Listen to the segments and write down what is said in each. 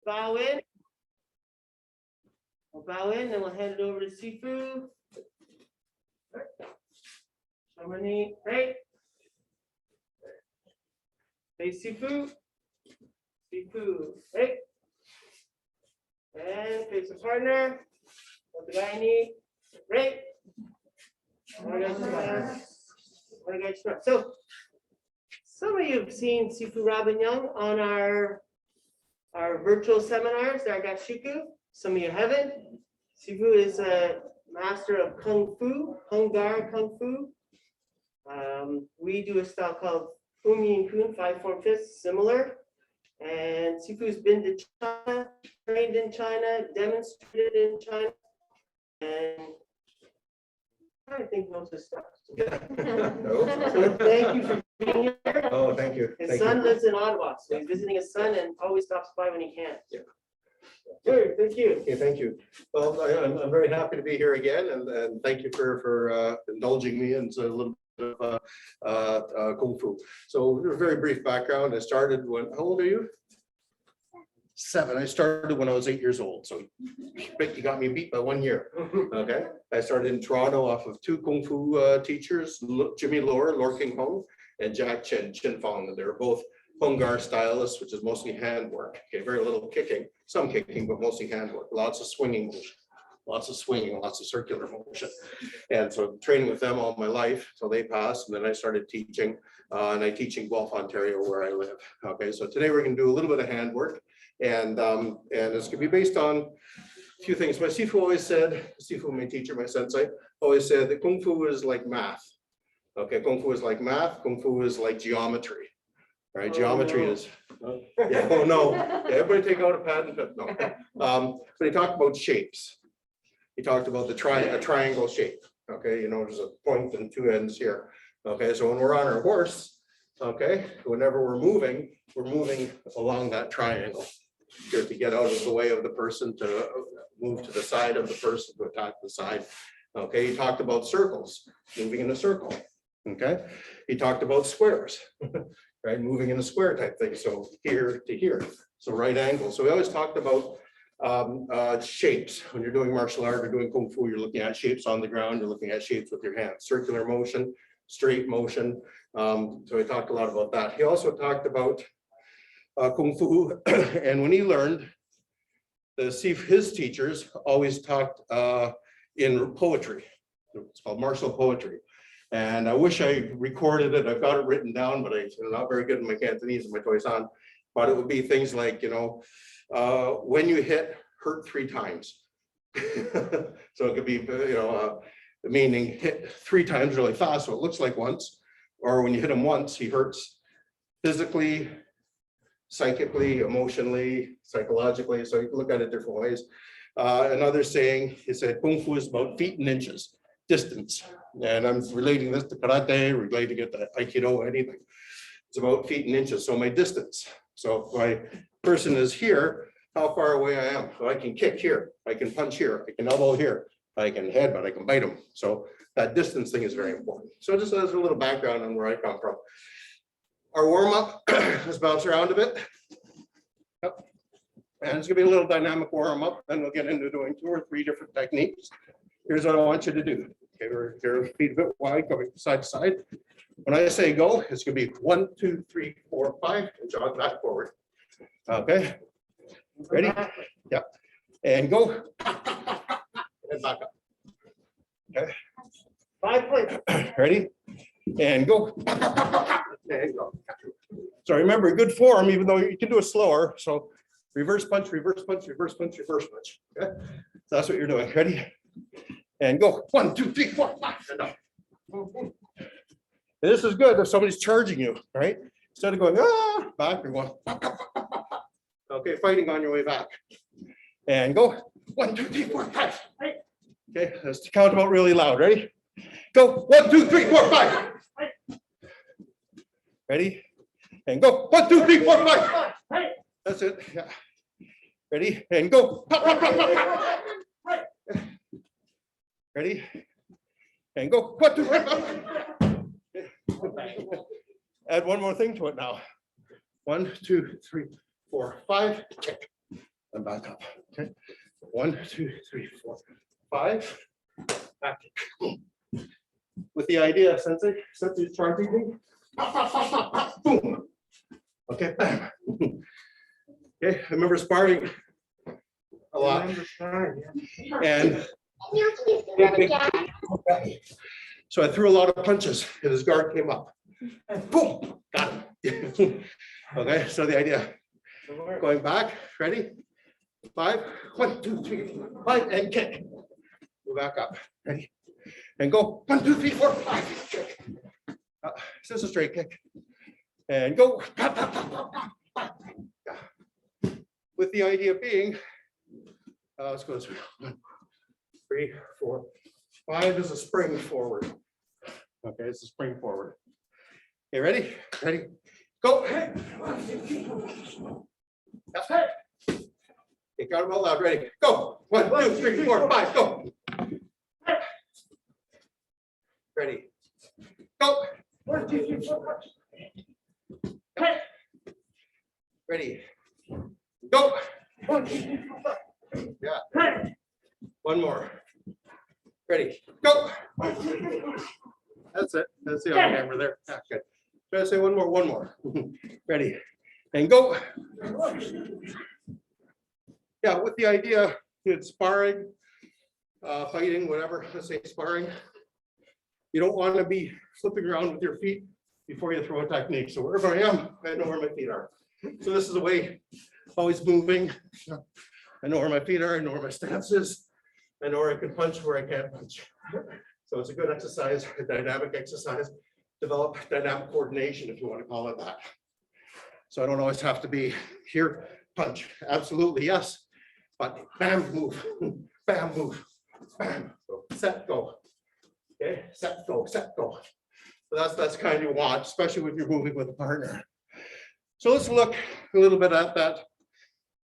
bow in. We'll bow in, then we'll hand it over to Sifu. Somebody, right? Hey, Sifu. Sifu, right? And face the partner. What the guy need, right? So, some of you have seen Sifu Robin Young on our virtual seminars, our Gashiku. Some of you haven't. Sifu is a master of Kung Fu, Hung-Gar Kung Fu. We do a style called Fu Yin Kun, 5-form fists, similar. And Sifu's been to China, trained in China, demonstrated in China, and I think knows his stuff. So thank you for being here. Oh, thank you. His son lives in Ottawa, so he's visiting his son and always stops by when he can. Yeah. Good, thank you. Okay, thank you. Well, I'm very happy to be here again, and thank you for indulging me in a little bit of Kung Fu. So a very brief background. I started when, how old are you? 7. I started when I was 8 years old. So you got me beat by 1 year. Okay. I started in Toronto off of 2 Kung Fu teachers, Jimmy Lor King Hong, and Jack Chin Fong. They were both Hung-Gar stylists, which is mostly handwork. Okay, very little kicking, some kicking, but mostly handwork. Lots of swinging motion, lots of swinging, lots of circular motion. And so training with them all my life till they passed, and then I started teaching, and I teach in Guelph, Ontario, where I live. Okay, so today we're going to do a little bit of handwork, and it's going to be based on a few things. My Sifu always said, Sifu, my teacher, my sensei, always said that Kung Fu is like math. Okay, Kung Fu is like math. Kung Fu is like geometry. Right, geometry is, yeah, oh no, yeah, everybody take out a pad and no. But he talked about shapes. He talked about a triangle shape. Okay, you know, there's a point and 2 ends here. Okay, so when we're on our horse, okay, whenever we're moving along that triangle. Here to get out of the way of the person, to move to the side of the person, to attack the side. Okay, he talked about circles, moving in a circle. Okay, he talked about squares. Right, moving in a square type thing, so here to here, so right angle. So we always talked about shapes. When you're doing martial art or doing Kung Fu, you're looking at shapes on the ground, you're looking at shapes with your hands, circular motion, straight motion. So we talked a lot about that. He also talked about Kung Fu, and when he learned, his teachers always talked in poetry. It's called martial poetry. And I wish I recorded it. I've got it written down, but I'm not very good in my Cantonese and my Toisan. But it would be things like, you know, when you hit, hurt 3 times. So it could be, you know, meaning hit 3 times really fast, so it looks like once. Or when you hit him once, he hurts physically, psychically, emotionally, psychologically. So you can look at it different ways. Another saying, he said, Kung Fu is about feet and inches. Distance, and I'm relating this to karate, relating it to aikido, anything. It's about feet and inches. So my distance. So if my person is here, how far away I am. So I can kick here, I can punch here, I can elbow here, I can headbutt, I can bite them. So that distance thing is very important. So just as a little background on where I come from. Our warm up, let's bounce around a bit. Yep. And it's gonna be a little dynamic warm up, then we'll get into doing 2 or 3 different techniques. Here's what I want you to do. Okay, we're your feet a bit wide, going side to side. When I say go, it's going to be 1, 2, 3, 4, 5, and jog back forward. Okay, ready? Yeah, and go. And back up. Okay, 5 points. Ready? And go. And go. So remember, good form, even though you can do it slower. So reverse punch, reverse punch, reverse punch, reverse punch. Okay, so that's what you're doing. Ready? And go 1, 2, 3, 4, 5, and up. And this is good if somebody's charging you, right? Instead of going back, you're going. Okay, fighting on your way back. And go 1, 2, 3, 4, 5. Okay, let's count them out really loud. Ready? Go 1, 2, 3, 4, 5. Ready? And go 1, 2, 3, 4, 5. That's it. Yeah. Ready? And go. Ready? And go. 1, 2, 3. Add one more thing to it now. 1, 2, 3, 4, 5. Kick. and back up. Okay. 1, 2, 3, 4, 5. Back. With the idea, sensei charging me. Boom. Okay. Bam. Okay. I remember sparring a lot. And so I threw a lot of punches and his guard came up. Boom. Got him. Okay. So the idea, going back, ready? 5, 1, 2, 3, 4, 5, and kick. Go back up. Ready? And go 1, 2, 3, 4, 5. Kick. This is a straight kick. And go. With the idea being, let's go this way. 1, 3, 4, 5 is a spring forward. Okay, it's a spring forward. Okay, ready? Ready? Go. Okay, count them out loud. Ready? Go. 1, 2, 3, 4, 5. Go. Ready? Go. 1, 2, 3, 4, 5. Ready? Go. 1, 2, 3, 4, 5. Yeah. One more. Ready? Go. That's it. That's the other hammer there. Yeah, good. Try to say one more. One more. Ready? And go. Yeah, with the idea, it's sparring, fighting, whatever. Let's say sparring. You don't want to be flipping around with your feet before you throw a technique. So wherever I am, I know where my feet are. So this is a way, always moving. I know where my feet are. I know where my stance is. I know where I can punch, where I can't punch. So it's a good exercise, a dynamic exercise. Develop dynamic coordination, if you want to call it that. So I don't always have to be here, punch. Absolutely, yes. But bam, move. Bam, move. Bam. Set, go. Okay, set, go, set, go. So that's kind of you want, especially when you're moving with a partner. So let's look a little bit at that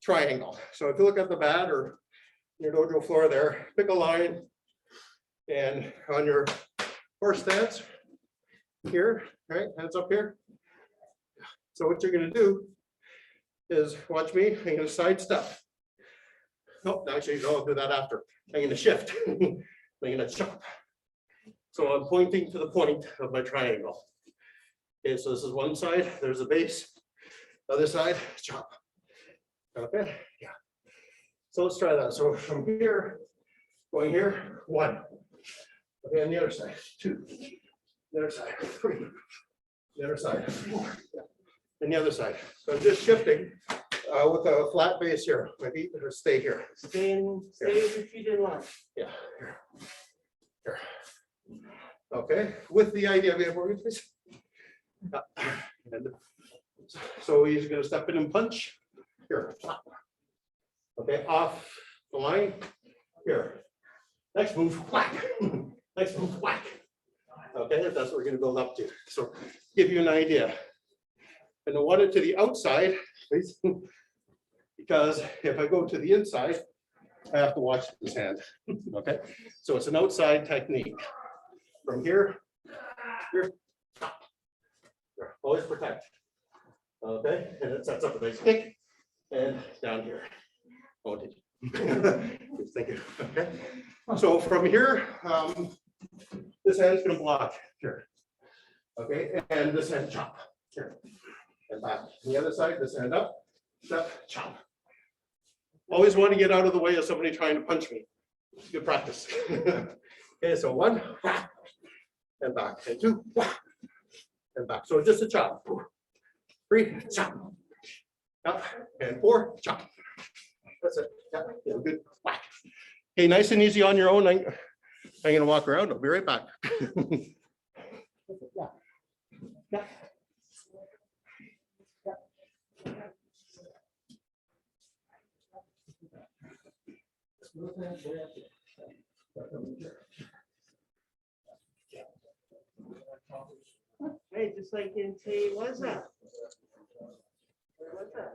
triangle. So if you look at the mat or your dojo floor there, pick a line, and on your horse stance here, right, hands up here. So what you're going to do is watch me. I'm going to sidestep. No, actually, no, I'll do that after. I'm going to shift. I'm going to chop. So I'm pointing to the point of my triangle. Okay, so this is one side. There's a base. Other side, chop. Okay, yeah. So let's try that. So from here, going here, 1. Okay, on the other side, 2. The other side, 3. The other side, 4. Yeah. And the other side. So I'm just shifting with a flat base here. My feet are stay here. Stay with your feet in line. Yeah. Here. Here. Okay. With the idea, we have more please. And so he's going to step in and punch. Here. Okay. Off the line. Here. Next move. Whack. Next move. Whack. Okay. That's what we're going to build up to. So give you an idea. And I want it to the outside, please. Because if I go to the inside, I have to watch this hand. Okay, so it's an outside technique. From here, here, always protect. Okay, and it sets up a nice kick, and down here. Oh, did you? Thank you. Okay, so from here, this hand's going to block here. Okay, and this hand chop here and back. The other side, this hand up, step, chop. Always want to get out of the way of somebody trying to punch me. Good practice. Okay, so 1, and back, and 2, and back. So just a chop. 3, chop. Up, and 4, chop. That's it. Yeah, good. Whack. Okay, nice and easy on your own. I'm going to walk around. I'll be right back. Yeah. Hey, just like in say, what's that? What's that?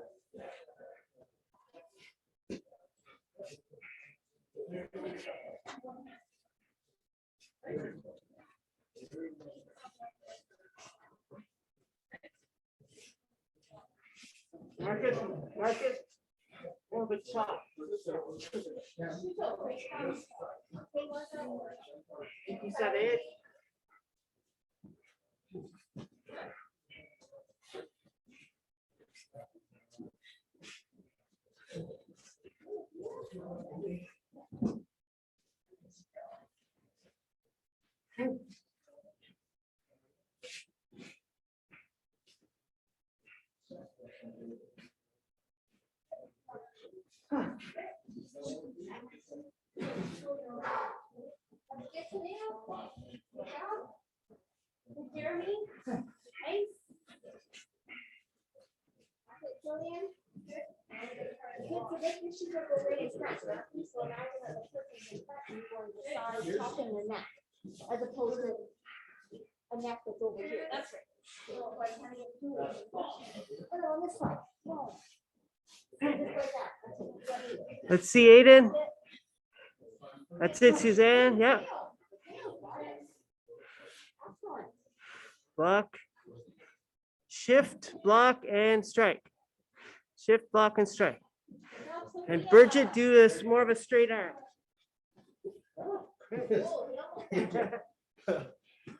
Marcus, Marcus. of a chop. Is that it? Jeremy, Ace. Julian. So this machine will go right and scratch that piece, so imagine that the person is scratching for the side, top and the neck, as opposed to a neck that's over here. That's right. So like kind of get through it. Oh, no, on this side. No. So just like that. Let's see, Aiden. That's it, Suzanne. Yeah. Excellent. Block, shift, block, and strike. Shift, block, and strike. And Bridget, do this more of a straight arm.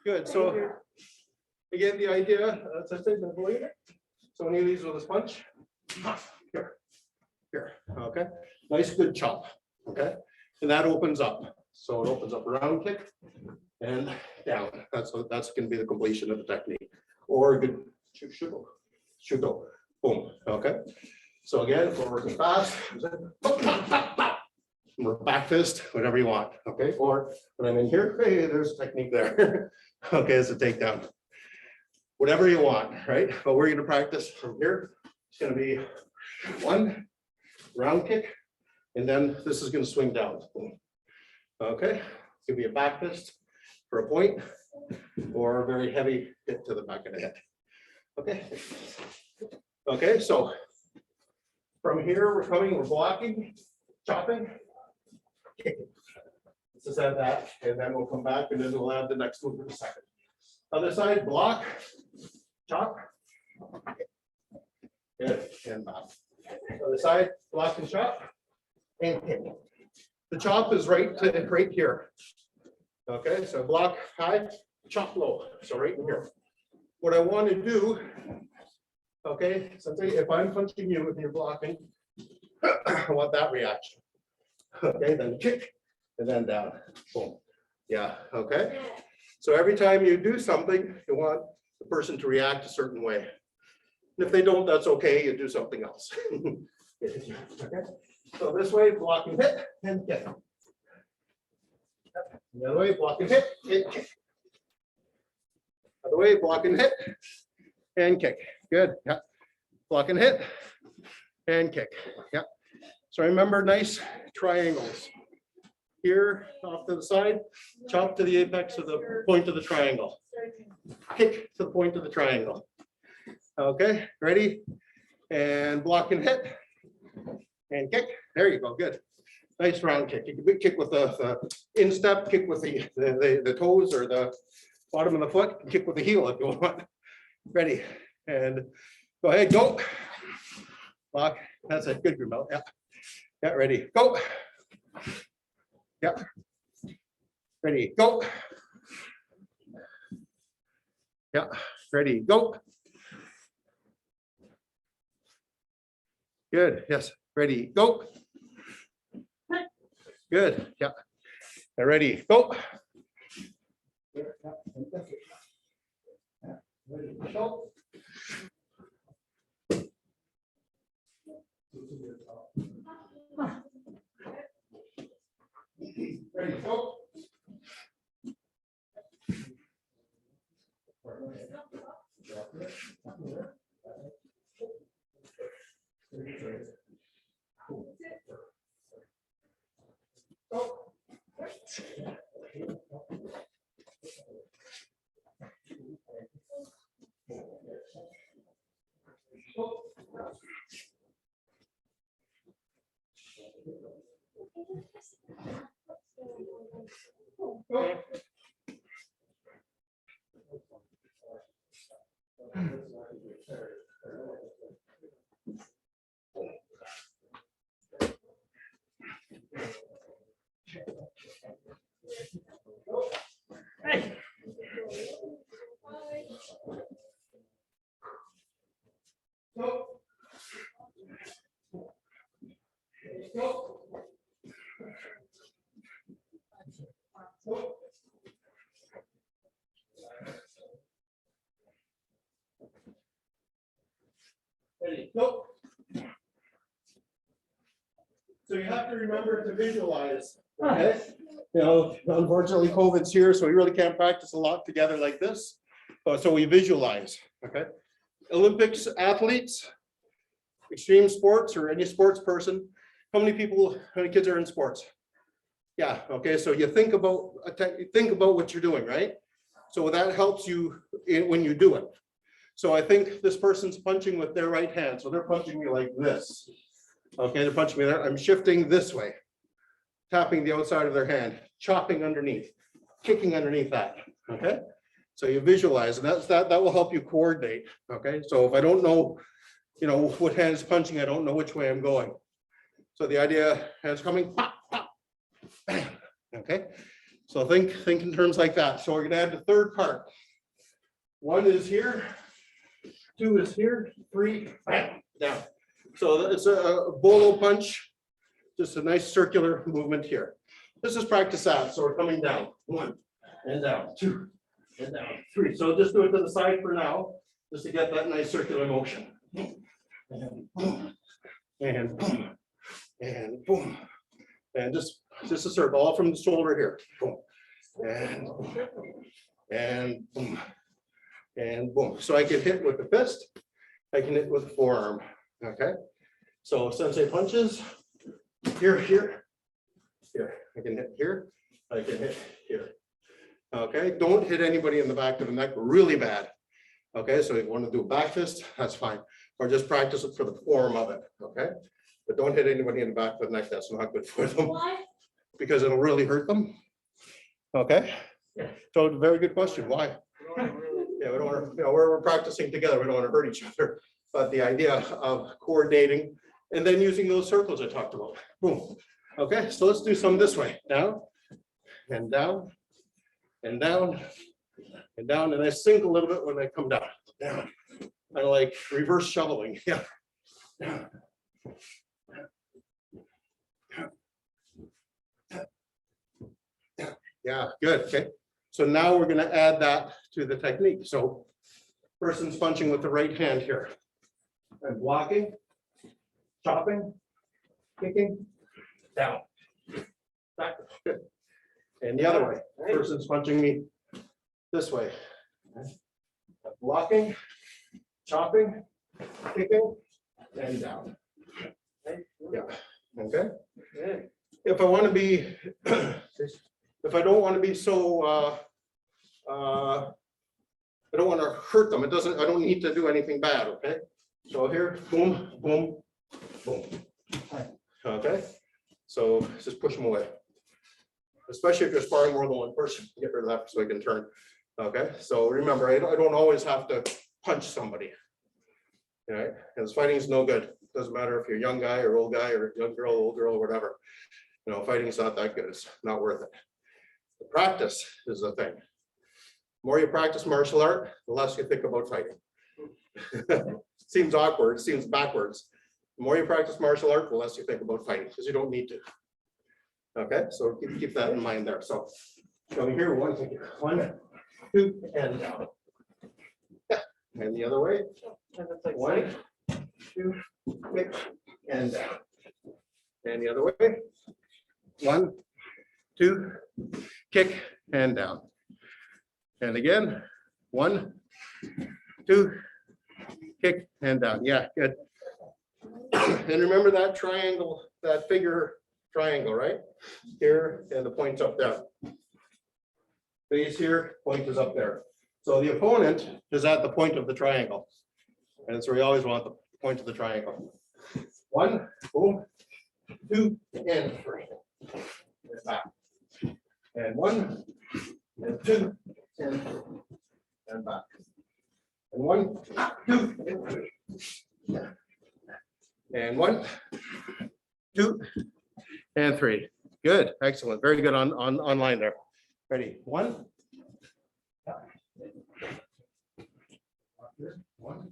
Good, so again, the idea, as I said, so many of these with a sponge. Here, okay, nice good chop, okay, and that opens up. So it opens up a round kick and down. That's gonna be the completion of the technique. Or a good shuto, boom, okay. So again, we're working fast. We're back fist, whatever you want, okay? Or when I'm in here, hey, there's a technique there. Okay, it's a takedown. Whatever you want, right? But we're gonna practice from here. It's gonna be one round kick, and then this is gonna swing down. Okay, it's gonna be a back fist for a point, or a very heavy hit to the back of the head. Okay. Okay, so from here, we're blocking, chopping, kicking. Let's just add that, and then we'll come back and then we'll add the next move in a second. Other side, block, chop. Good, and back. Other side, block and chop, and kick. The chop is right here. Okay, so block high, chop low, so right in here. What I want to do, okay, so if I'm punching you and you're blocking, I want that reaction. Okay, then kick, and then down, boom. Yeah, okay. So every time you do something, you want the person to react a certain way. And if they don't, that's okay, you do something else. Okay. So this way, block and hit, and kick. The other way, block and hit, and kick. Other way, block and hit, and kick. Good, yeah. Block and hit, and kick, yeah. So remember, nice triangles. Here, off to the side, chop to the apex of the point of the triangle. Kick to the point of the triangle. Okay, ready? And block and hit, and kick. There you go, good. Nice round kick. You can kick with the instep, kick with the toes or the bottom of the foot, and kick with the heel if you want. Ready, and go ahead, go. Block, that's it, good, Grimel, yeah. Yeah, ready, go. Yeah. Ready, go. Yeah, ready, go. Good, yes, ready, go. Good, yeah. Now ready, go. Ready, go. Ready, go. Go. Go. Go. Ready, go. So you have to remember to visualize, okay? You know, unfortunately COVID's here, so we really can't practice a lot together like this. So we visualize, okay? Olympics athletes, extreme sports or any sports person, how many kids are in sports? Yeah, okay, so you think about what you're doing, right? So that helps you when you do it. So I think this person's punching with their right hand, so they're punching me like this. Okay, they're punching me there. I'm shifting this way, tapping the outside of their hand, chopping underneath, kicking underneath that. Okay, so you visualize, and that will help you coordinate. Okay, so if I don't know, you know, what hand is punching, I don't know which way I'm going. So the idea is coming, pop, pop, bam. Okay, so think in terms like that. So we're gonna add the third part. 1 is here, 2 is here, 3, bam, down. So it's a bolo punch, just a nice circular movement here. This is practice out. So we're coming down, 1 and down, 2 and down, 3. So just do it to the side for now, just to get that nice circular motion. And boom, and boom, and boom, and just a circle all from the shoulder here. Boom, and boom, and boom. So I can hit with the fist, I can hit with the forearm. Okay, so sensei punches here, here, here. I can hit here, I can hit here. Okay, don't hit anybody in the back of the neck really bad. Okay, so if you want to do a back fist, that's fine, or just practice it for the form of it. Okay, but don't hit anybody in the back of the neck. That's not good for them. Why? Because it'll really hurt them. Okay, so very good question. Why? Yeah, we don't want to, you know, we're practicing together. We don't want to hurt each other. But the idea of coordinating and then using those circles I talked about. Boom. Okay, so let's do some this way. Down and down and down and down. And I sink a little bit when I come down. Down. Kind of like reverse shoveling. Yeah. Down. Yeah, good. Okay. So now we're going to add that to the technique. So person's punching with the right hand here. And blocking, chopping, kicking, down, back, good. And the other way, person's punching me this way. Blocking, chopping, kicking, and down. Yeah, okay. If I want to be, if I don't want to be so, I don't want to hurt them. I don't need to do anything bad, okay? So here, boom, boom, boom. Okay, so just push them away. Especially if you're sparring more than one person, get rid of that so I can turn. Okay, so remember, I don't always have to punch somebody. All right, because fighting is no good. Doesn't matter if you're a young guy or old guy or young girl, old girl, or whatever. You know, fighting is not that good. It's not worth it. The practice is the thing. The more you practice martial art, the less you think about fighting. Seems awkward, seems backwards. The more you practice martial art, the less you think about fighting, because you don't need to. Okay, so keep that in mind there. So over here, 1, 2, and down. Yeah, and the other way. 1, 2, kick, and down. And the other way. 1, 2, kick, and down. And again, 1, 2, kick, and down. Yeah, good. And remember that triangle, that figure triangle, right? Here, and the point's up there. Base here, point is up there. So the opponent is at the point of the triangle. And so we always want the point of the triangle. 1, boom, 2, and 3. And back. And 1, and 2, and 3. And back. And 1, 2, and 3. And 1, 2, and 3. Good, excellent, very good on online there. Ready? 1, One.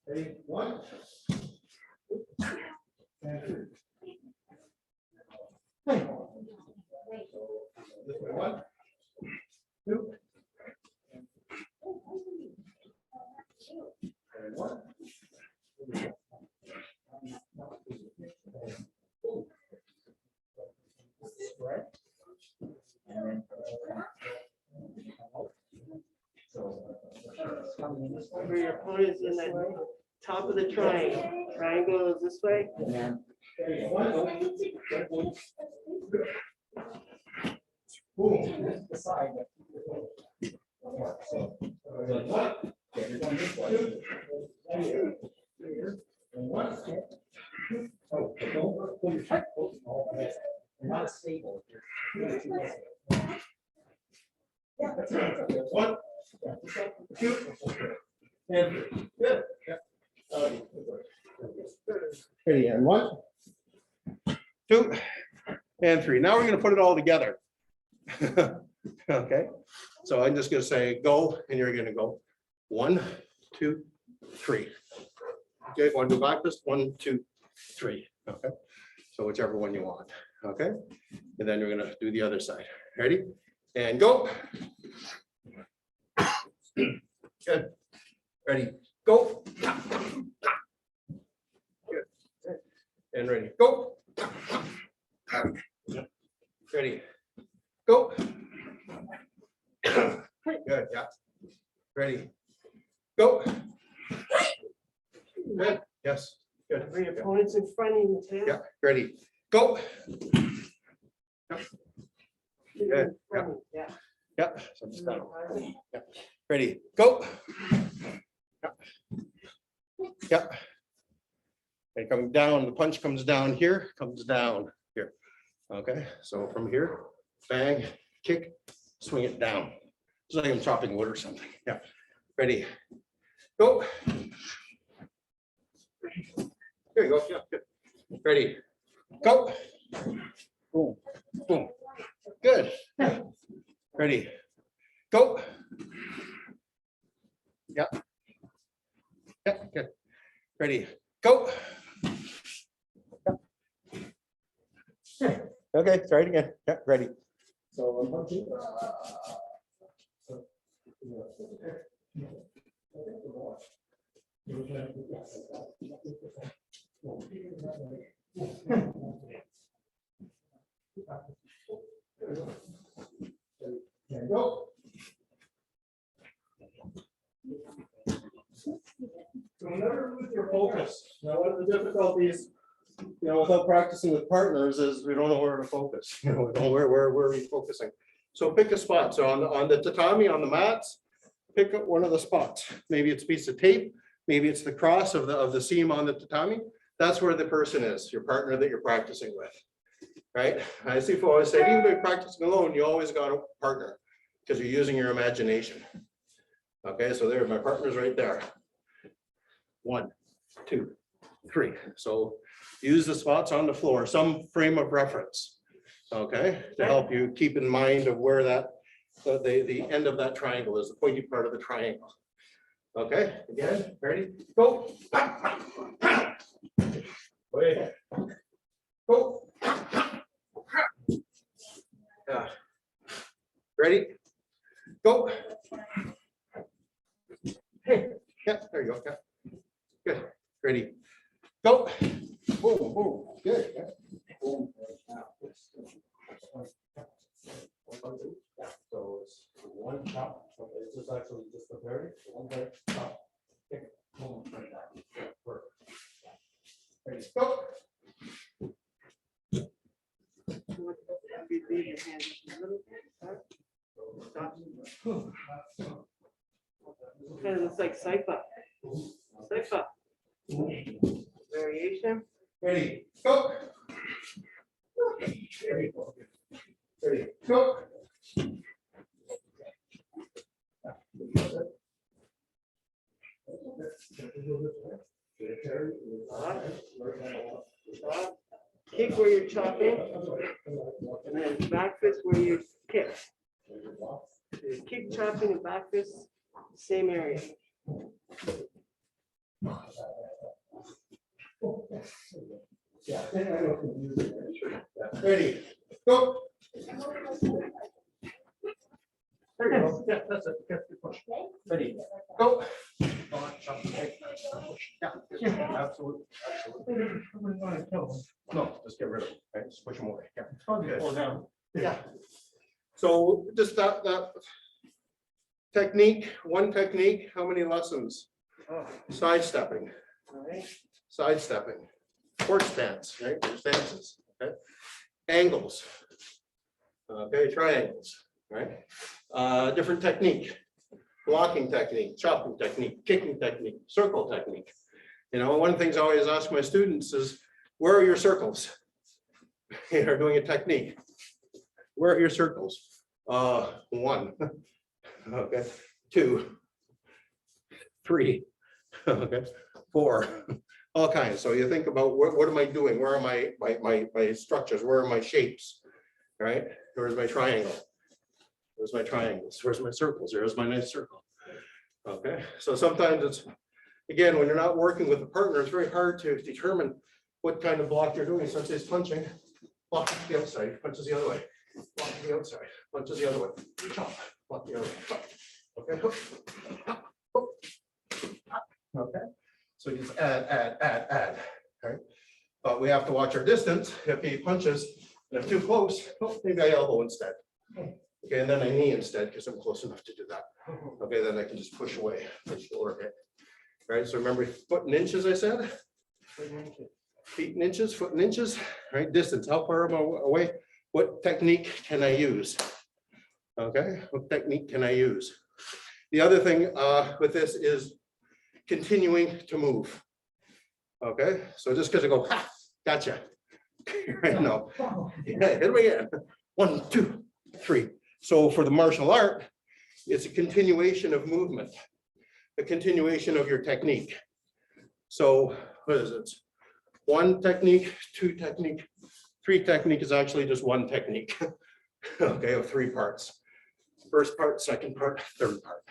Ready, one. And two. This way, one, two. And one. Right. Remember your opponent's in that top of the triangle. Triangle is this way. Boom. Not stable. One, two, and three. Good. Ready, and one, two, and three. Now we're going to put it all together. Okay, so I'm just going to say go, and you're going to go 1, 2, 3. Okay, want to do back this? 1, 2, 3. Okay, so whichever one you want. Okay, and then you're going to do the other side. Ready? And go. Good. Ready? Go. Good. And ready? Go. Ready? Go. Good. Yeah. Ready? Go. Good. Yes. Good. Remember your opponent's in front of you. Too. Yeah. Ready? Go. She's Good. in front of you, yeah. Yeah. So just down. Yeah. Ready? Go. Yeah. And coming down, the punch comes down here, comes down here. Okay, so from here, bang, kick, swing it down. It's like I'm chopping wood or something. Yeah. Ready? Go. Here you go. Yeah, good. Ready? Go. Boom. Boom. Good. Ready? Go. Yeah. Yeah, good. Ready? Go. Yeah. Okay, try it again. Yeah, ready. So I'm punching. And go. So never lose your focus. Now, one of the difficulties, without practicing with partners is we don't know where to focus. We don't know where are we focusing. So pick a spot. So on the tatami, on the mats, pick up one of the spots. Maybe it's a piece of tape. Maybe it's the cross of the seam on the tatami. That's where the person is, your partner that you're practicing with. Right? I see Sifu always say, even if you're practicing alone, you always got a partner because you're using your imagination. Okay, so there, my partner's right there. 1, 2, 3. So use the spots on the floor, some frame of reference. Okay, to help you keep in mind of where that the end of that triangle is, the pointy part of the triangle. Okay, again, ready? Go. Wait. Go. Yeah. Ready? Go. Hey, yeah, there you go. Yeah. Good. Ready? Go. Boom, boom. Good. Yeah. Boom. So it's one chop. It's just actually just the very one very chop. Kick. Boom. Perfect. Ready? Go. Leave your hand up a little bit. Stop. Kind of looks like Saifa. Saifa. Variation. Ready? Go. Ready? Go. Stop. Kick where you're chopping. back fist where you kick. You kick, chopping, and back fist, same area. Ready, go. There you go. Yeah, that's it. Good push. Ready, Go. yeah, absolutely, absolutely. No, just get rid of it, right? Just push them away. Yeah. Pull down. Yeah. So just that technique, one technique, how many lessons? Oh, Sidestepping, all right. sidestepping, horse stance, right? There's stances, okay? Angles. Okay, triangles, right? Different technique, blocking technique, chopping technique, kicking technique, circle technique. You know, one of the things I always ask my students is, where are your circles? You're doing a technique. Where are your circles? One, okay, 2, 3, okay, 4, all kinds. So you think about what am I doing? Where are my structures? Where are my shapes? Right? Where's my triangle? Where's my triangles? Where's my circles? There's my nice circle. Okay, so sometimes it's, again, when you're not working with a partner, it's very hard to determine what kind of block you're doing. Such as punching, block to the outside, punches the other way, block to the outside, punches the other way, chop, block the other way, chop. Okay. Hook, hop, hook, hop. Okay. So you just add. Right. But we have to watch our distance. If he punches and I'm too close, oh, maybe I elbow instead. Okay, and then I knee instead because I'm close enough to do that. Okay, then I can just push away, push or hit. Right. So remember, foot in inches, I said. Feet in inches, foot in inches. Right. Distance. How far am I away? What technique can I use? Okay, what technique can I use? The other thing with this is continuing to move. Okay, so just because I go, ha, gotcha. Right, no, yeah, hit him again. 1, 2, 3. So for the martial art, it's a continuation of movement, a continuation of your technique. So what is it? 1 technique, 2 technique, 3 technique is actually just 1 technique. Okay, of 3 parts. First part, second part, third part.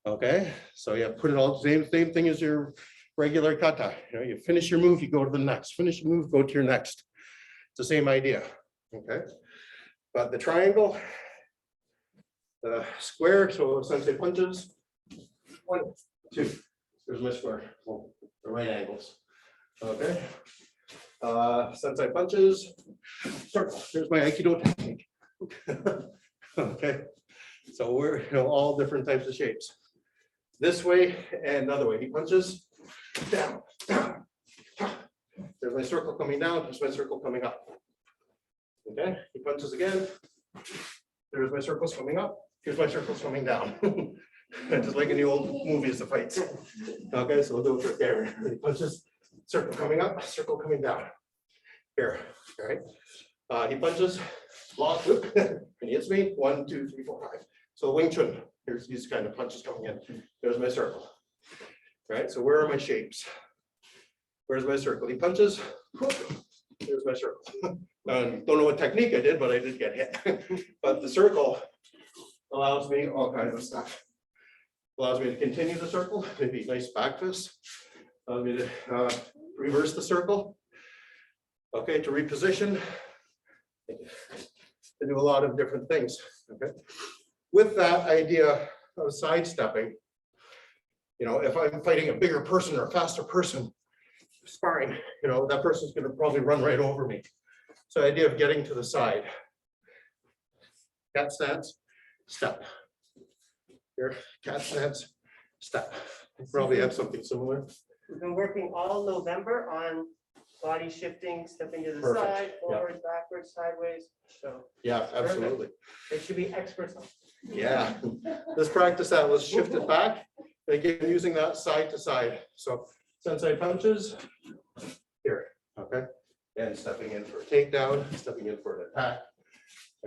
Okay, so you put it all same thing as your regular kata. You know, you finish your move, you go to the next. Finish your move, go to your next. It's the same idea. Okay, but the triangle, the square. So sensei punches. 1, 2. There's my square. Oh, the right angles. Okay. Sensei punches. Circle. There's my aikido technique. Okay. So we're all different types of shapes. This way and another way. He punches down, down, down. There's my circle coming down. There's my circle coming up. Okay. He punches again. There's my circles coming up. Here's my circles coming down. Just like in the old movies, the fights. Okay. So we'll do it right there. He punches. Circle coming up. Circle coming down. Here. All right. He punches. Block. And he hits me. 1, 2, 3, 4, 5. So Wing Chun, here's these kind of punches coming in. There's my circle. Right, so where are my shapes? Where's my circle? He punches, there's my circle. Don't know what technique I did, but I did get hit. But the circle allows me all kinds of stuff. Allows me to continue the circle, maybe nice back fist. Allows me to reverse the circle. Okay, to reposition. To do a lot of different things. Okay. With that idea of sidestepping, you know, if I'm fighting a bigger person or a faster person, sparring, you know, that person's going to probably run right over me. So the idea of getting to the side. Cat stance, step. Here, cat stance, step. You probably have something similar. We've been working all November on body shifting, stepping to the Perfect. side, forward, backwards, sideways. So Yeah, absolutely. they should be experts on. Yeah, let's practice that. Let's shift it back. Again, using that side to side. So sensei punches here, okay? And stepping in for a takedown, stepping in for an attack,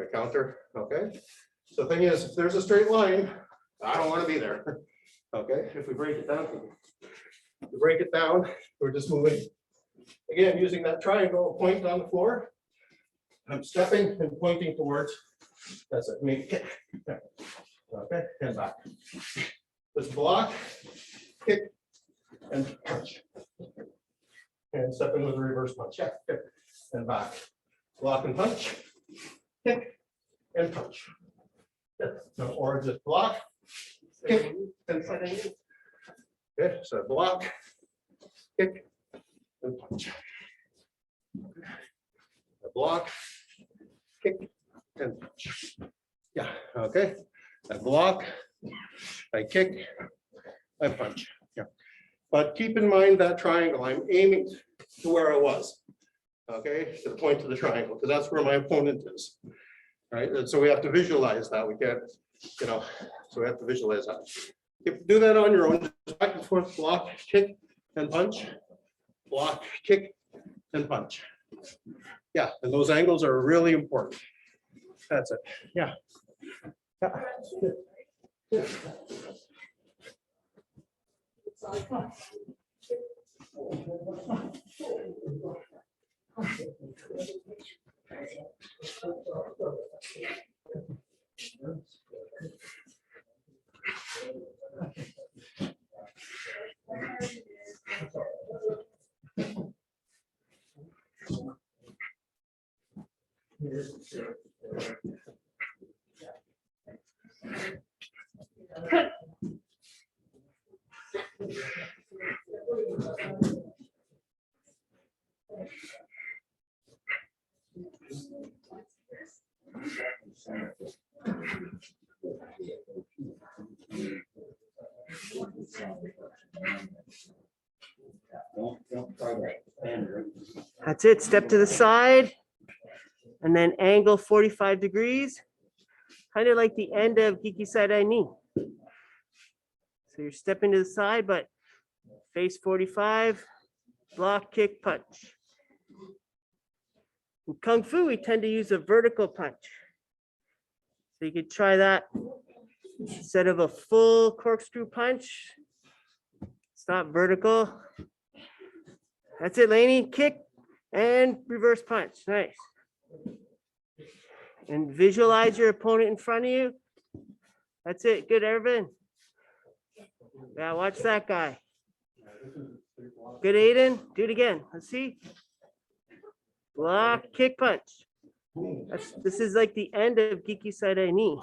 a counter, okay? So the thing is, if there's a straight line, I don't want to be there. Okay, if we break it down, we're just moving. Again, using that triangle point on the floor. I'm stepping and pointing towards, that's it, me, kick. Okay, and back. Just block, kick, and punch. And step in with a reverse punch, yeah, kick, and back. Block and punch, kick, and punch. Yeah, no, or just block, kick, and punch. Okay, so block, kick, and punch. Block, kick, and punch. Yeah, okay. I block, I kick, I punch. Yeah. But keep in mind that triangle, I'm aiming to where I was. Okay, to the point of the triangle, because that's where my opponent is. Right, and so we have to visualize that. We can't, you know, so we have to visualize that. Do that on your own, just back and forth, block, kick, and punch. Block, kick, and punch. Yeah, and those angles are really important. That's it. Yeah. Yeah. That's it. Step to the side and then angle 45 degrees, kind of like the end of Giki Side Ni. So you're stepping to the side, but face 45, block, kick, punch. In Kung Fu, we tend to use a vertical punch. So you could try that instead of a full corkscrew punch. It's not vertical. That's it, Laney. Kick and reverse punch. Nice. And visualize your opponent in front of you. That's it. Good, Ervin. Yeah, watch that guy. Good, Aiden. Do it again. Let's see. Block, kick, punch. This is like the end of Giki Side Ni.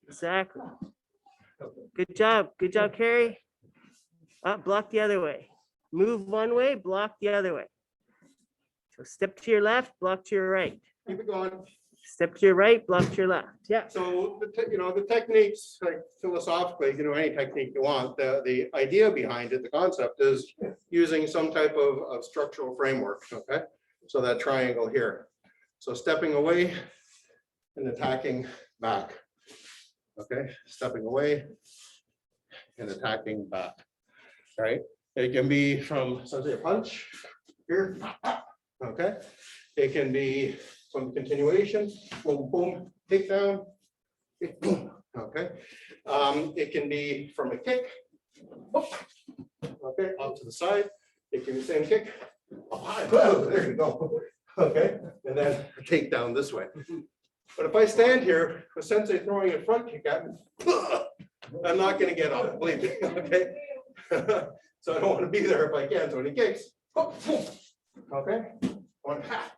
Exactly. Good job. Good job, Carrie. Block the other way. Move one way, block the other way. So step to your left, block to your right. Keep it going. Step to your right, block to your left. Yeah. So, the techniques, like philosophically, any technique you want, the idea behind it, the concept is using some type of structural framework, okay? So that triangle here. So stepping away and attacking back. Okay, stepping away and attacking back, right? It can be from, say, a punch here, okay? It can be some continuation, boom, boom, takedown, boom, okay? It can be from a kick, okay, off to the side. It can be the same kick, there you go, okay? And then take down this way. But if I stand here with Sensei throwing a front kick at me, I'm not gonna get up, believe me, okay? So I don't want to be there if I can. So when he kicks, okay, one half.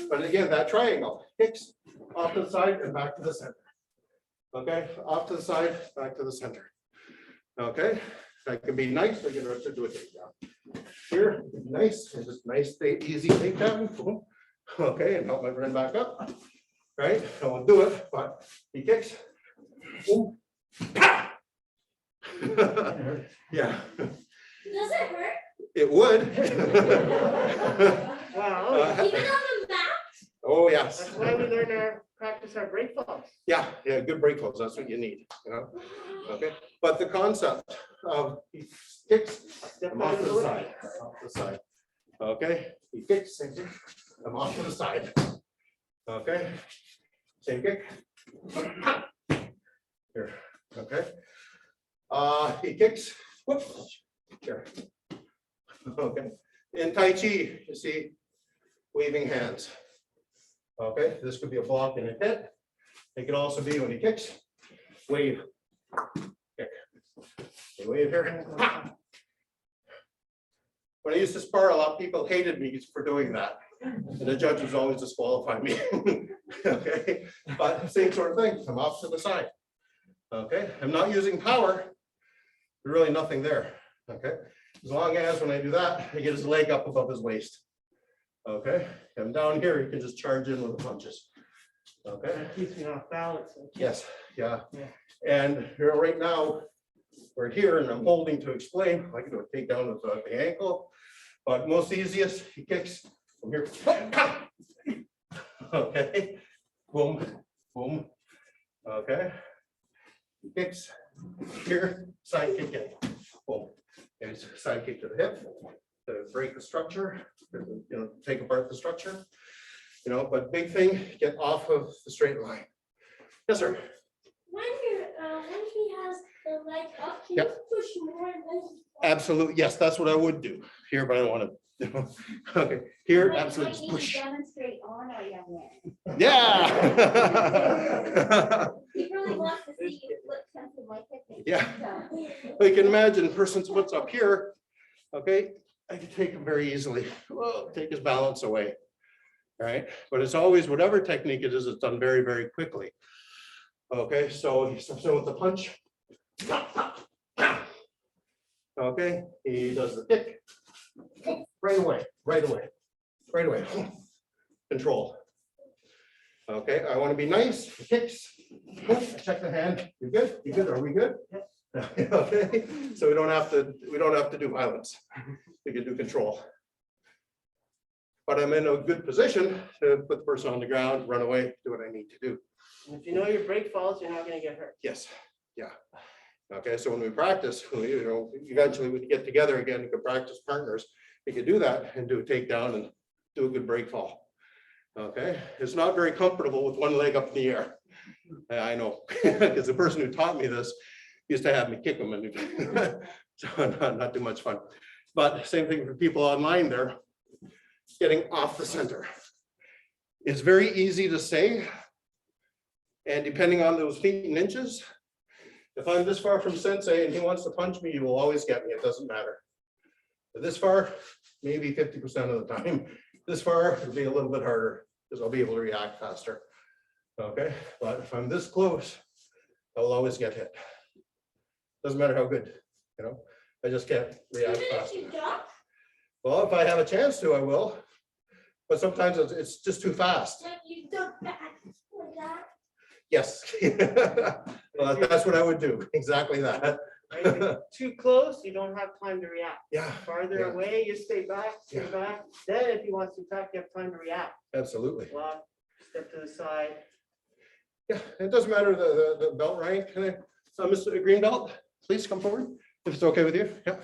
But again, that triangle kicks off to the side and back to the center. Okay, off to the side, back to the center. Okay, that can be nice. I can also do a takedown. Here, nice, and just nice, easy takedown. Boom. Okay, and help my friend back up. Right, I won't do it, but he kicks. Boom. Yeah. Does it hurt? It would. Wow. Even on the mat? Oh, yes. That's why we learn our practice our break falls. Yeah, good break falls. That's what you need, Okay, but the concept of he kicks, I'm off to the side, off to the side. Okay, he kicks, same thing. I'm off to the side. Okay, same kick. Here, okay. He kicks, whoops, here. Okay, in Tai Chi, you see, waving hands. Okay, this could be a block and a hit. It could also be when he kicks, wave, kick. Okay, wave here. Ha! When I used to spar, a lot of people hated me for doing that. And the judge was always disqualifying me. Okay, but same sort of thing, I'm off to the side. Okay, I'm not using power. There's really nothing there. Okay, as long as when I do that, I get his leg up above his waist. Okay, and down here, you can just charge in with the punches. Okay, That keeps me off balance. yes, yeah. Yeah. And here right now, we're here and I'm holding to explain. I can do a takedown with the ankle, but most easiest, he kicks from here. Okay, boom, boom. Okay, he kicks here, side kick in, boom. And it's a side kick to the hip to break the structure, you know, take apart the structure. You know, but big thing, get off of the straight line. Yes, sir. When he has the leg up, can Yep. you push more and then? Absolutely, yes, that's what I would do here, but I don't want to. Okay, here, Like, absolutely, I need push. to demonstrate on our young man. Yeah. He really wants to see you flip sense of my kicking. Yeah. So. You can imagine a person's what's up here. Okay, I can take him very easily. Well, take his balance away. All right, but it's always whatever technique it is, it's done very, very quickly. Okay, so he starts with the punch. Okay, he does the kick. Right away, right away, right away. Control. Okay, I want to be nice. He kicks. I check the hand. You good? You good? Are we good? Okay, so we don't have to do violence. We can do control. But I'm in a good position to put the person on the ground, run away, do what I need to do. And if you know your break falls, you're not gonna get hurt. Yes, yeah. Okay, so when we practice, you know, eventually we get together again, you can practice partners. You can do that and do a takedown and do a good break fall. Okay, it's not very comfortable with one leg up in the air. I know, because the person who taught me this used to have me kick them and so not too much fun. But same thing for people online there. Getting off the center. It's very easy to say. And depending on those feet and inches, if I'm this far from sensei and he wants to punch me, he will always get me. It doesn't matter. But this far, maybe 50% of the time. This far, it'll be a little bit harder because I'll be able to react faster. Okay, but if I'm this close, I'll always get hit. Doesn't matter how good, you know, I just can't react Even if fast. you duck, Well, if I have a chance to, I will. But sometimes it's just too fast. like you duck back like that. Yes. Well, that's what I would do. Exactly that. Right? If you're too close, you don't have time to react. Yeah, Farther Yeah. away, you stay back, stay Yeah. back. Then if he wants to attack, you have time to react. absolutely. Block, step to the side. Yeah, it doesn't matter the belt rank. Can I, so Mr. Green Belt, please come forward if it's okay with you. Yeah.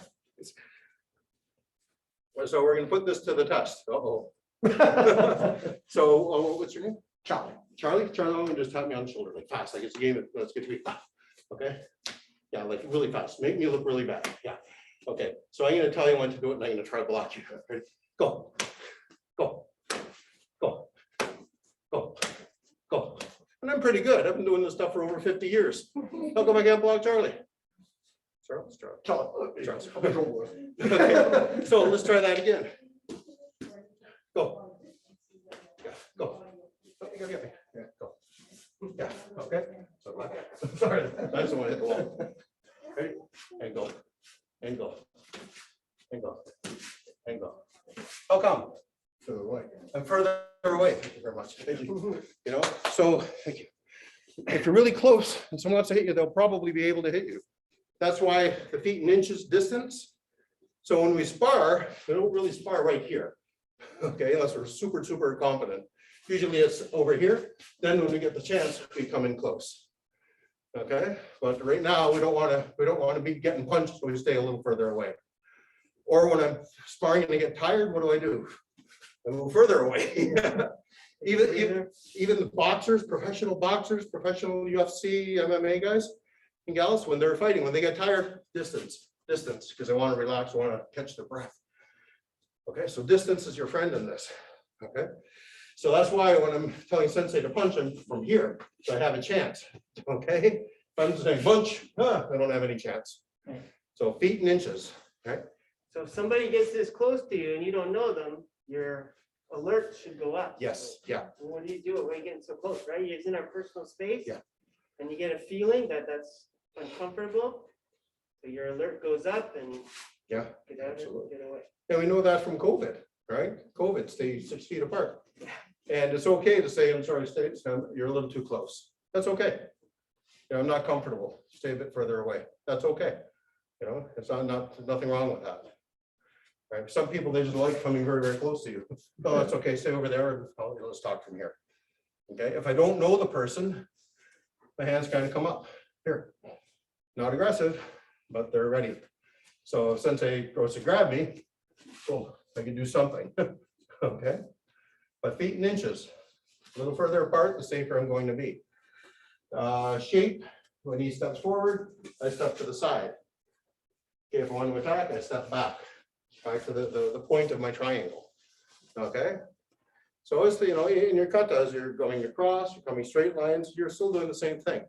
So we're gonna put this to the test. Uh-oh. So what's your name? Charlie. Charlie, I'm gonna just tap me on the shoulder like fast, like it's a game. Let's get to be fast. Okay. Yeah, like really fast. Make me look really bad. Yeah. Okay. So I'm gonna tell you when to do it and I'm gonna try to block you. Ready? Go. Go. Go. Go. Go. And I'm pretty good. I've been doing this stuff for over 50 years. How come I can't block Charlie? Charles. Okay. So let's try that again. Go. Yeah, go. Get me. Yeah, go. Yeah, okay. So, sorry, I just want to hit the wall. Ready? And go. And go. And go. And go. How come? Further away. I'm further away. Thank you very much. Thank you. You know, so thank you. If you're really close and someone wants to hit you, they'll probably be able to hit you. That's why the feet and inches distance. So when we spar, we don't really spar right here. Okay, unless we're super confident. Usually it's over here. Then when we get the chance, we come in close. Okay, but right now we don't want to be getting punched, so we stay a little further away. Or when I'm sparring and I get tired, what do? I move further away. Even the boxers, professional UFC, MMA guys and gals, when they're fighting, when they get tired, distance, because they want to relax, want to catch their breath. Okay, so distance is your friend in this. Okay, So that's why when I'm telling Sensei to punch, I'm from here, so I have a chance, okay? If I'm saying punch, I don't have any chance. So feet and inches, right? So if somebody gets this close to you and you don't know them, your alert should go up. Yes, yeah, And what do you do when you're getting so close, right? You're in our personal space. Yeah. And you get a feeling that that's uncomfortable. So your alert goes up and yeah. get out of it, Absolutely. get away. And we know that from COVID, right? COVID, stay 6 feet apart. And it's okay to say, I'm sorry, you're a little too close. That's okay. You know, I'm not comfortable. Stay a bit further away. That's okay. You know, it's nothing wrong with that. Right? Some people, they just like coming very, very close to you. Oh, that's okay. Stay over there and let's talk from here. Okay. If I don't know the person, my hands kind of come up here. Not aggressive, but they're ready. So if Sensei goes to grab me, oh, I can do something. Okay. But feet and inches, a little further apart, the safer I'm going to be. Shape, when he steps forward, I step to the side. Okay, if I want to attack, I step back to the point of my triangle. Okay. So as the, you know, in your katas, you're going across, you're coming straight lines, you're still doing the same thing.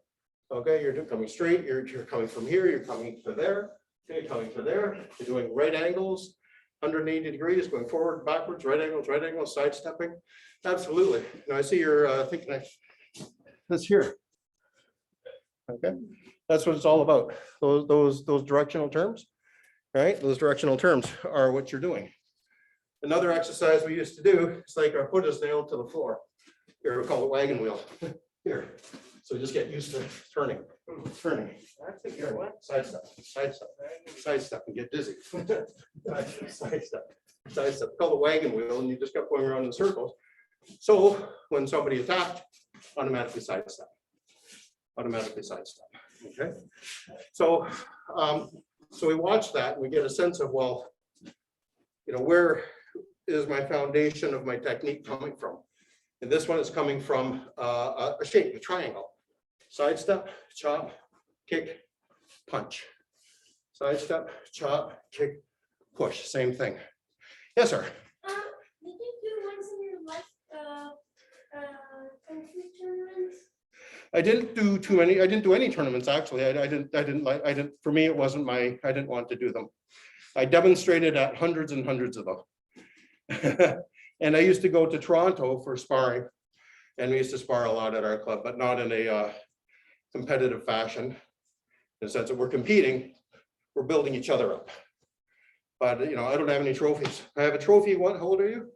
Okay, you're coming straight, you're coming from here, you're coming to there, okay, coming to there, you're doing right angles, 180 degrees, going forward, backwards, right angles, sidestepping. Absolutely. Now I see you're thinking this here. Okay, that's what it's all about. Those directional terms, right? Those directional terms are what you're doing. Another exercise we used to do is like our foot is nailed to the floor. Here we call it wagon wheel. Here. So just get used to turning. That's a good one. Sidestep and get dizzy. Sidestep, call it wagon wheel, and you just kept going around in circles. So when somebody attacked, automatically sidestep. Okay. So so we watch that and we get a sense of, well, you know, where is my foundation of my technique coming from? And this one is coming from a shape, a triangle. Sidestep, chop, kick, punch. Sidestep, chop, kick, push, same thing. Yes, sir. Did you do ones in your left kung fu tournaments? I didn't do too many. I didn't do any tournaments, actually. I didn't, for me, it wasn't I didn't want to do them. I demonstrated at hundreds and hundreds of them. And I used to go to Toronto for sparring, and we used to spar a lot at our club, but not in a competitive fashion. In the sense that we're competing, we're building each other up. But you know, I don't have any trophies. I have a trophy. What? How old are you?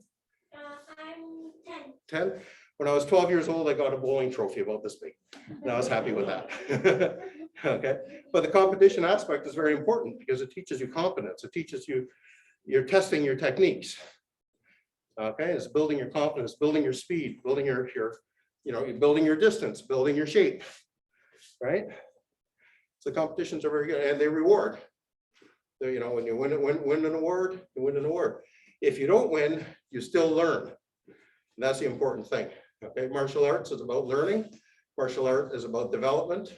I'm 10. 10. When I was 12 years old, I got a bowling trophy about this big, and I was happy with that. Okay, but the competition aspect is very important because it teaches you confidence. It teaches you, you're testing your techniques. Okay, it's building your confidence, building your speed, building your you know, building your distance, building your shape, right? So competitions are very good, and they reward. So, you know, when you win an award, you win an award. If you don't win, you still learn. And that's the important thing. Okay, martial arts is about learning. Martial art is about development.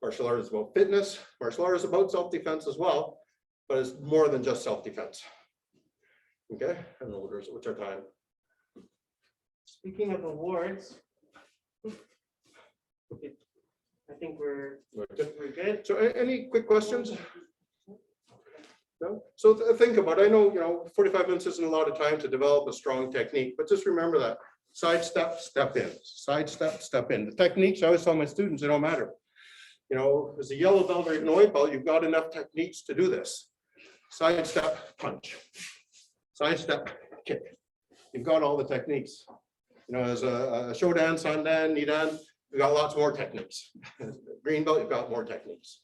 Martial art is about fitness. Martial art is about self-defense as well, but it's more than just self-defense. Okay, I don't know what's our time. Speaking of awards, I think we're good. So any quick questions? No? So think about it. I know, you know, 45 minutes isn't a lot of time to develop a strong technique, but just remember that sidestep, step in, sidestep, step in. The techniques, I always tell my students, they don't matter. You know, as a yellow belt or even a white belt, you've got enough techniques to do this. Sidestep, punch. Sidestep, kick. You've got all the techniques. You know, as a Shodan, Sandan, Nidan, you've got lots more techniques. Green belt, you've got more techniques.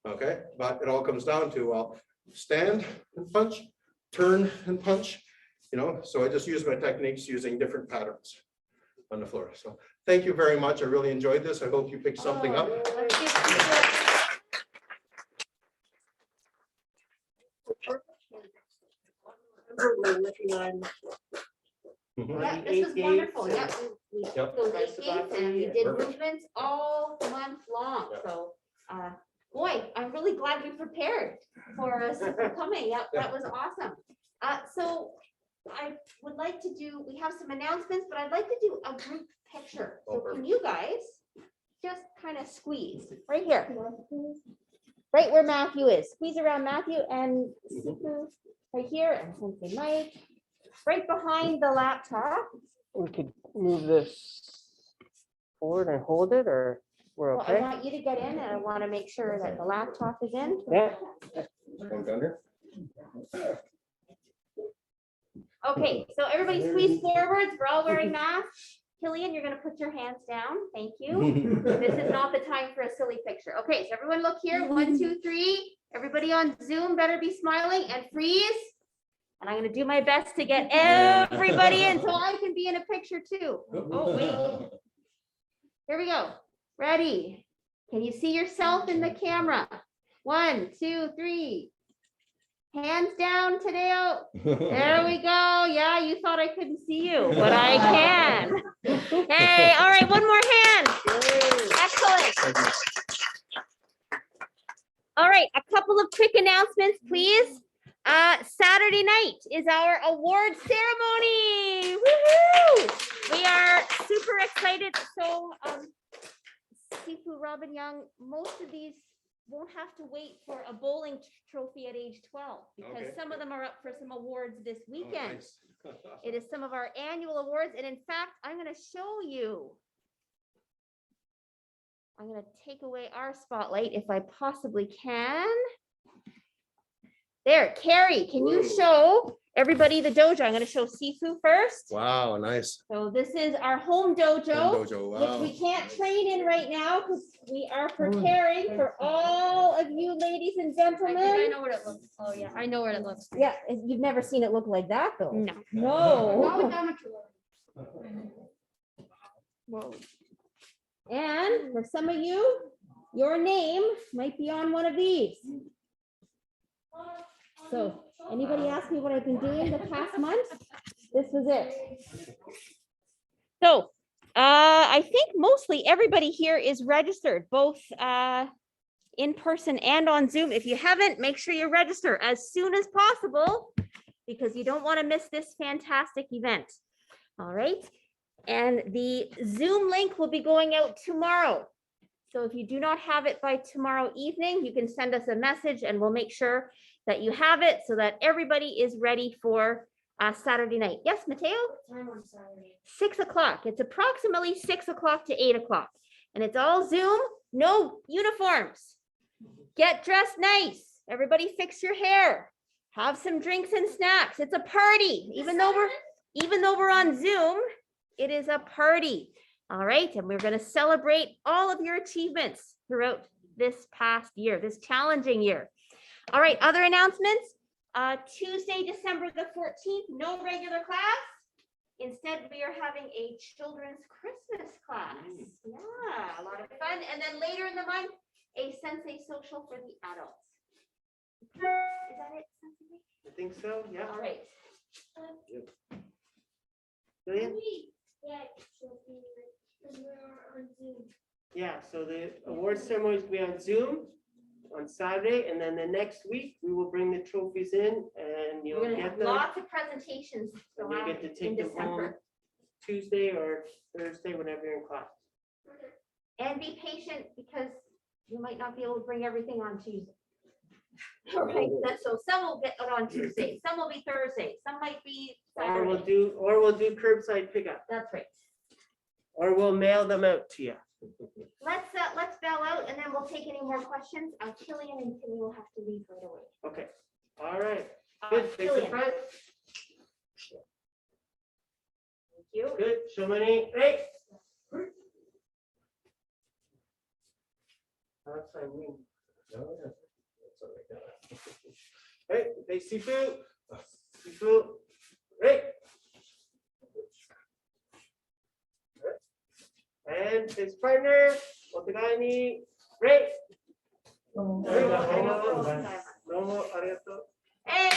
Okay, but it all comes down to, well, stand and punch, turn and punch. You know, so I just use my techniques using different patterns on the floor. So thank you very much. I really enjoyed this. I hope you picked something up. We're working on Mhm. Yeah, this was wonderful. Yeah, we Yep. took those 8 gates and we did Perfect. movements all month long. Yeah. So, boy, I'm really glad we prepared for us for coming. Yeah, that was awesome. So I would like to do, we have some announcements, but I'd like to do a group picture. Oh, So perfect. can you guys just kind of squeeze right here? Right where Matthew is. Squeeze around Matthew and Sifu right here and Sensei Mike. Right behind the laptop. We could move this forward and hold it, or we're Well, I okay? want you to get in and I want to make sure that the laptop is in. Yeah. One down here. Okay, so everybody squeeze forwards. We're all wearing masks. Killian, you're gonna put your hands down. Thank you. This is not the time for a silly picture. Okay, so everyone look here. 1, 2, 3. Everybody on Zoom better be smiling and freeze. And I'm gonna do my best to get everybody in so I can be in a picture too. Oh, wait. Here we go. Ready? Can you see yourself in the camera? 1, 2, 3. Hands down, Tadeo. There we go. Yeah, you thought I couldn't see you, but I can. Hey, all right, one more hand. Excellent. All right, a couple of quick announcements, please. Saturday night is our award ceremony. Woohoo! We are super excited. So, Sifu Robin Young, most of these won't have to wait for a bowling trophy at age 12 because Okay. some of them are up for some awards this Oh, weekend. nice. It is some of our annual awards. And in fact, I'm going to show you. I'm going to take away our spotlight if I possibly can. There, Carrie, can you Whoa. show everybody the dojo? I'm going to show Sifu first. Wow, nice. So this is our home dojo, Home dojo, wow. which we can't train in right now because we are preparing for all of you ladies and I gentlemen. know what it looks. Oh yeah, I know what it looks. Yeah, you've never seen it look like that though. No. No. Whoa. And for some of you, your name might be on one of these. So anybody ask me what I've been doing the past month? This was it. So I think mostly everybody here is registered, both in person and on Zoom. If you haven't, make sure you register as soon as possible because you don't want to miss this fantastic event. All right. And the Zoom link will be going out tomorrow. So if you do not have it by tomorrow evening, you can send us a message and we'll make sure that you have it so that everybody is ready for Saturday night. Yes, Mateo? 6 o'clock. It's approximately 6 o'clock to 8 o'clock. And it's all Zoom, no uniforms. Get dressed nice. Everybody fix your hair. Have some drinks and snacks. It's a party. Even though we're on Zoom, it is a party. All right. And we're going to celebrate all of your achievements throughout this past year, this challenging year. All right, other announcements. Tuesday, December the 14th, no regular class. Instead, we are having a children's Christmas class. Yeah, a lot of fun. And then later in the month, a Sensei social for the adults. Is that it, Sensei? I think so, yeah. All right. Julian? Yeah, so the award ceremony is going to be on Zoom on Saturday, and then the next week, we will bring the trophies in and We're you'll gonna get have them. lots of presentations. And you get to in take them home December. Tuesday or Thursday, whenever you're in class. And be patient because you might not be able to bring everything on Tuesday. All right, so some will get it on Tuesday, some will be Thursday, some might be Or we'll Saturday. do curbside pickup, That's right. or we'll mail them out to you. Let's bow out and then we'll take any more questions. Killian and Timmy will have to leave right away. Okay, all right, good, thanks Killian, for front. thank you. Good, show money, right? Outside wing. Right, they Sifu, Sifu, right? And his partner, Otagani, right? Domo, arigato. Hey,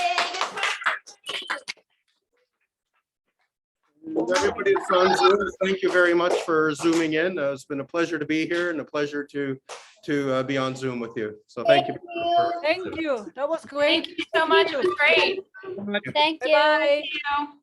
Everybody that's on Zoom, thank you very much for zooming in. It's been a pleasure to be here and a pleasure to be on Zoom with you. So thank you. Thank you. That was great. Thank you so much. It was great. Thank you. Bye-bye.